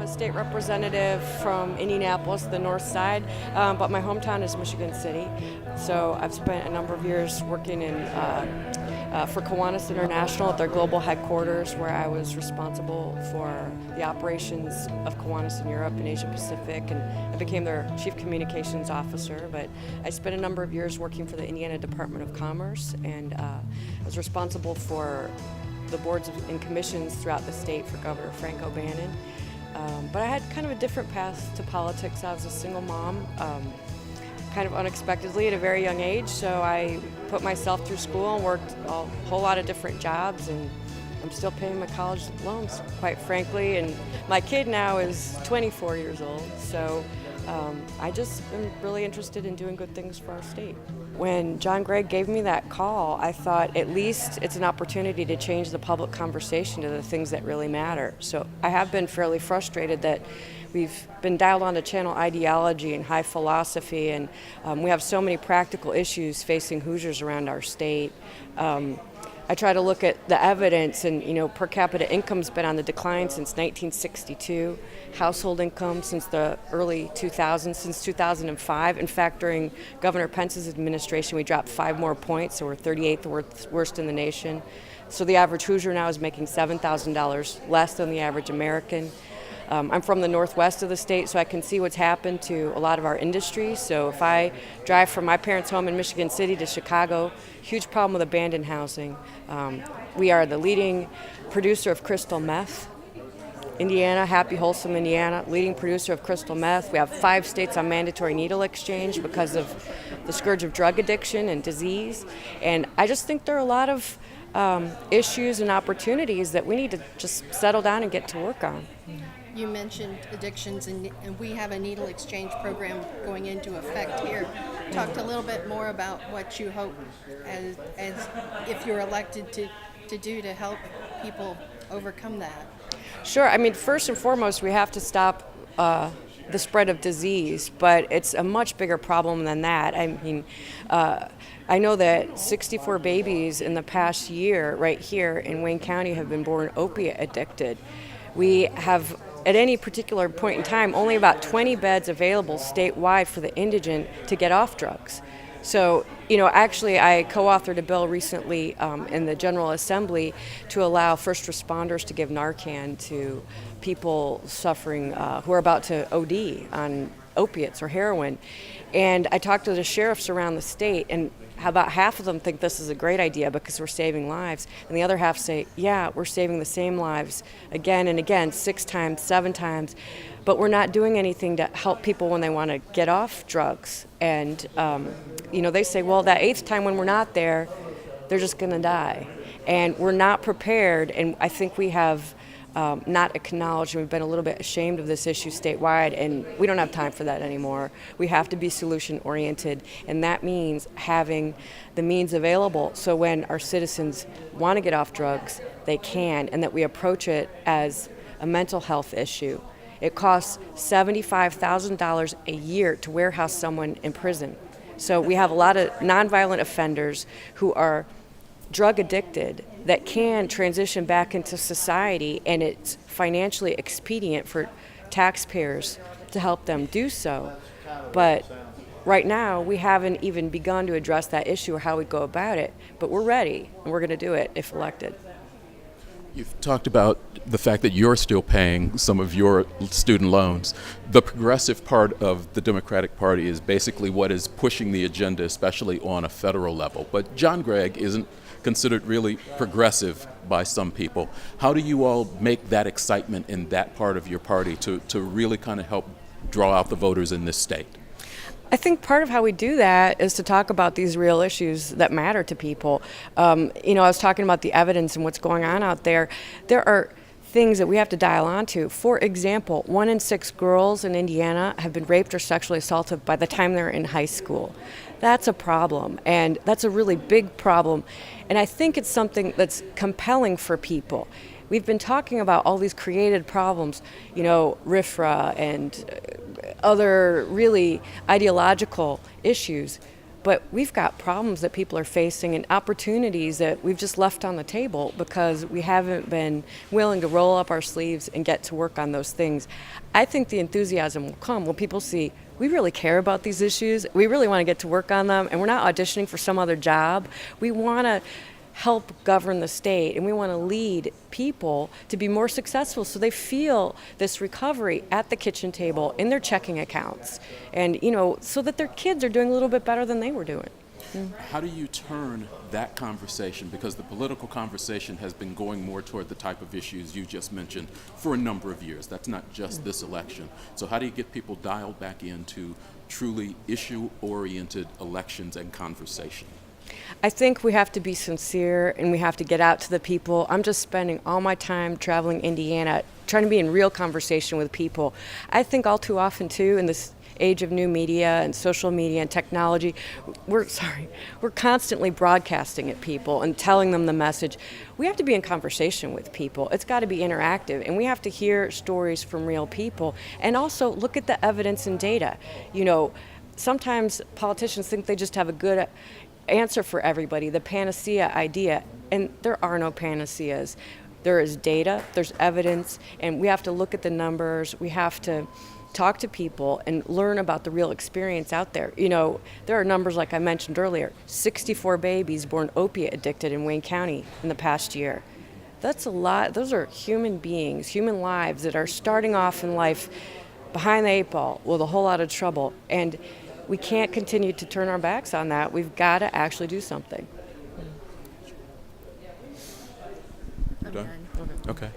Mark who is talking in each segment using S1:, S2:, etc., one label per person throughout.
S1: a state representative from Indianapolis, the north side, but my hometown is Michigan City. So I've spent a number of years working for Kiwanis International at their global headquarters, where I was responsible for the operations of Kiwanis in Europe and Asia Pacific, and I became their chief communications officer. But I spent a number of years working for the Indiana Department of Commerce, and I was responsible for the boards and commissions throughout the state for Governor Frank O'Bannon. But I had kind of a different path to politics. I was a single mom, kind of unexpectedly at a very young age, so I put myself through school and worked a whole lot of different jobs, and I'm still paying my college loans, quite frankly, and my kid now is 24 years old, so I just am really interested in doing good things for our state. When John Gregg gave me that call, I thought at least it's an opportunity to change the public conversation to the things that really matter. So I have been fairly frustrated that we've been dialed on to channel ideology and high philosophy, and we have so many practical issues facing Hoosiers around our state. I try to look at the evidence, and per capita income's been on the decline since 1962. Household income since the early 2000s, since 2005. In fact, during Governor Pence's administration, we dropped 5 more points, so we're 38th worst in the nation. So the average Hoosier now is making $7,000 less than the average American. I'm from the northwest of the state, so I can see what's happened to a lot of our industries. So if I drive from my parents' home in Michigan City to Chicago, huge problem with abandoned housing. We are the leading producer of crystal meth. Indiana, happy, wholesome Indiana, leading producer of crystal meth. We have 5 states on mandatory needle exchange because of the scourge of drug addiction and disease. And I just think there are a lot of issues and opportunities that we need to just settle down and get to work on.
S2: You mentioned addictions, and we have a needle exchange program going into effect here. Talk a little bit more about what you hope, as if you're elected, to do to help people overcome that.
S1: Sure. I mean, first and foremost, we have to stop the spread of disease, but it's a much bigger problem than that. I mean, I know that 64 babies in the past year right here in Wayne County have been born opiate addicted. We have, at any particular point in time, only about 20 beds available statewide for the indigent to get off drugs. So, actually I co-authored a bill recently in the General Assembly to allow first responders to give Narcan to people suffering who are about to OD on opiates or heroin. And I talked to the sheriffs around the state, and about half of them think this is a great idea because we're saving lives, and the other half say, yeah, we're saving the same lives again and again, 6 times, 7 times, but we're not doing anything to help people when they want to get off drugs. And they say, well, that 8th time when we're not there, they're just going to die, and we're not prepared. And I think we have not acknowledged, and we've been a little bit ashamed of this issue statewide, and we don't have time for that anymore. We have to be solution oriented, and that means having the means available so when our citizens want to get off drugs, they can, and that we approach it as a mental health issue. It costs $75,000 a year to warehouse someone in prison. So we have a lot of nonviolent offenders who are drug addicted that can transition back into society, and it's financially expedient for taxpayers to help them do so. But right now, we haven't even begun to address that issue or how we go about it, but we're ready, and we're going to do it if elected.
S3: You've talked about the fact that you're still paying some of your student loans. The progressive part of the Democratic Party is basically what is pushing the agenda, especially on a federal level. But John Gregg isn't considered really progressive by some people. How do you all make that excitement in that part of your party to really kind of help draw out the voters in this state?
S1: I think part of how we do that is to talk about these real issues that matter to people. I was talking about the evidence and what's going on out there. There are things that we have to dial onto. For example, 1 in 6 girls in Indiana have been raped or sexually assaulted by the time they're in high school. That's a problem, and that's a really big problem. And I think it's something that's compelling for people. We've been talking about all these created problems, RFRA and other really ideological issues. but we've got problems that people are facing and opportunities that we've just left on the table because we haven't been willing to roll up our sleeves and get to work on those things. I think the enthusiasm will come when people see we really care about these issues, we really want to get to work on them, and we're not auditioning for some other job. We want to help govern the state, and we want to lead people to be more successful so they feel this recovery at the kitchen table in their checking accounts, and so that their kids are doing a little bit better than they were doing.
S3: How do you turn that conversation, because the political conversation has been going more toward the type of issues you just mentioned for a number of years. That's not just this election. So how do you get people dialed back into truly issue-oriented elections and conversation?
S1: I think we have to be sincere and we have to get out to the people. I'm just spending all my time traveling Indiana, trying to be in real conversation with people. I think all too often, too, in this age of new media and social media and technology, we're constantly broadcasting at people and telling them the message. We have to be in conversation with people. It's got to be interactive, and we have to hear stories from real people and also look at the evidence and data. Sometimes politicians think they just have a good answer for everybody, the panacea idea, and there are no panaceas. There is data, there's evidence, and we have to look at the numbers. We have to talk to people and learn about the real experience out there. There are numbers like I mentioned earlier, 64 babies born opiate addicted in Wayne County in the past year. That's a lot. Those are human beings, human lives that are starting off in life behind the eight ball with a whole lot of trouble. And we can't continue to turn our backs on that. We've got to actually do something.
S3: I'm done? Okay.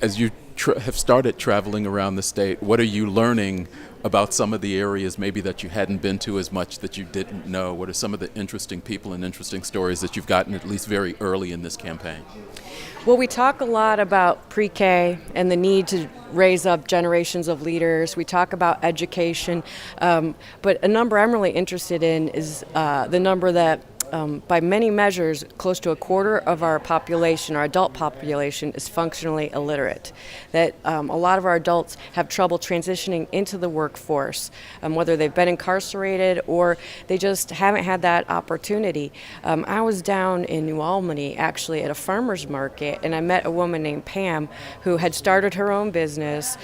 S3: As you have started traveling around the state, what are you learning about some of the areas maybe that you hadn't been to as much, that you didn't know? What are some of the interesting people and interesting stories that you've gotten at least very early in this campaign?
S1: Well, we talk a lot about pre-K and the need to raise up generations of leaders. We talk about education, but a number I'm really interested in is the number that by many measures, close to a quarter of our population, our adult population, is functionally illiterate. That a lot of our adults have trouble transitioning into the workforce, whether they've been incarcerated or they just haven't had that opportunity. I was down in New Albany, actually, at a farmer's market, and I met a woman named Pam who had started her own business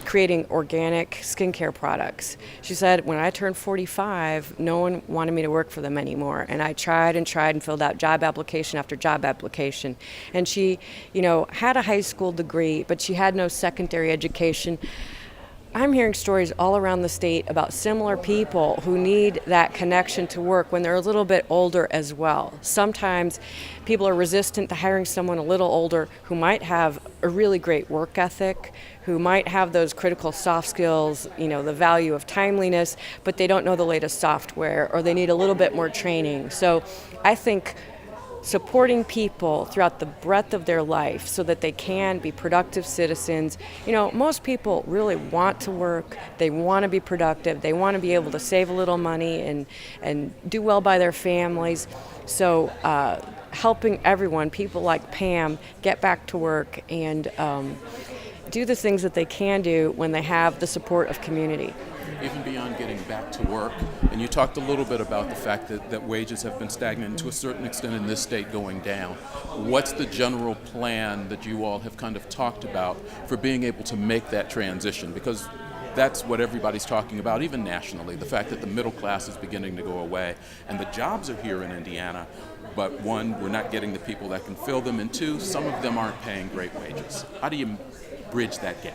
S1: creating organic skincare products. She said, when I turned 45, no one wanted me to work for them anymore, and I tried and filled out job application after job application. And she, had a high school degree, but she had no secondary education. I'm hearing stories all around the state about similar people who need that connection to work when they're a little bit older as well. Sometimes people are resistant to hiring someone a little older who might have a really great work ethic, who might have those critical soft skills, the value of timeliness, but they don't know the latest software or they need a little bit more training. So I think supporting people throughout the breadth of their life so that they can be productive citizens. Most people really want to work, they want to be productive, they want to be able to save a little money and do well by their families. So helping everyone, people like Pam, get back to work and do the things that they can do when they have the support of community.
S3: Even beyond getting back to work, and you talked a little bit about the fact that wages have been stagnant and to a certain extent in this state going down. What's the general plan that you all have kind of talked about for being able to make that transition? Because that's what everybody's talking about, even nationally, the fact that the middle class is beginning to go away, and the jobs are here in Indiana, but one, we're not getting the people that can fill them, and two, some of them aren't paying great wages. How do you bridge that gap?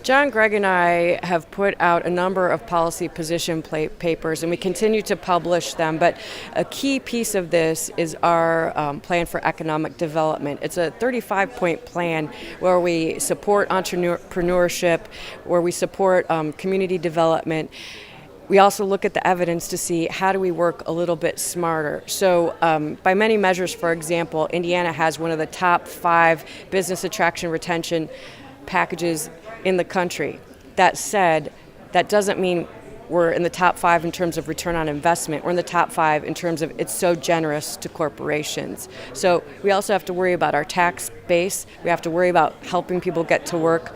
S1: John Gregg and I have put out a number of policy position papers, and we continue to publish them, but a key piece of this is our plan for economic development. It's a 35-point plan where we support entrepreneurship, where we support community development. We also look at the evidence to see how do we work a little bit smarter. So by many measures, for example, Indiana has one of the top 5 business attraction retention packages in the country. That said, that doesn't mean we're in the top 5 in terms of return on investment. We're in the top 5 in terms of it's so generous to corporations. So we also have to worry about our tax base. We have to worry about helping people get to work.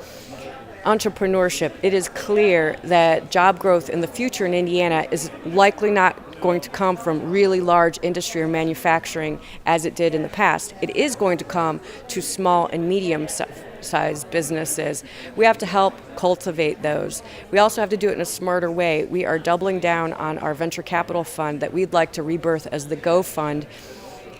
S1: Entrepreneurship. It is clear that job growth in the future in Indiana is likely not going to come from really large industry or manufacturing as it did in the past. It is going to come to small and medium-sized businesses. We have to help cultivate those. We also have to do it in a smarter way. We are doubling down on our venture capital fund that we'd like to rebirth as the Go Fund.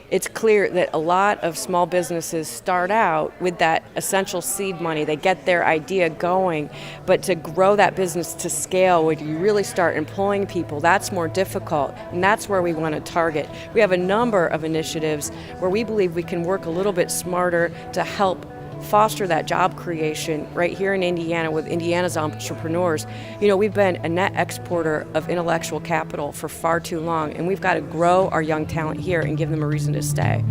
S1: It's clear that a lot of small businesses start out with that essential seed money. They get their idea going, but to grow that business to scale, when you really start employing people, that's more difficult, and that's where we want to target. We have a number of initiatives where we believe we can work a little bit smarter to help foster that job creation right here in Indiana with Indiana's entrepreneurs. You know, we've been a net exporter of intellectual capital for far too long, and we've got to grow our young talent here and give them a reason to stay.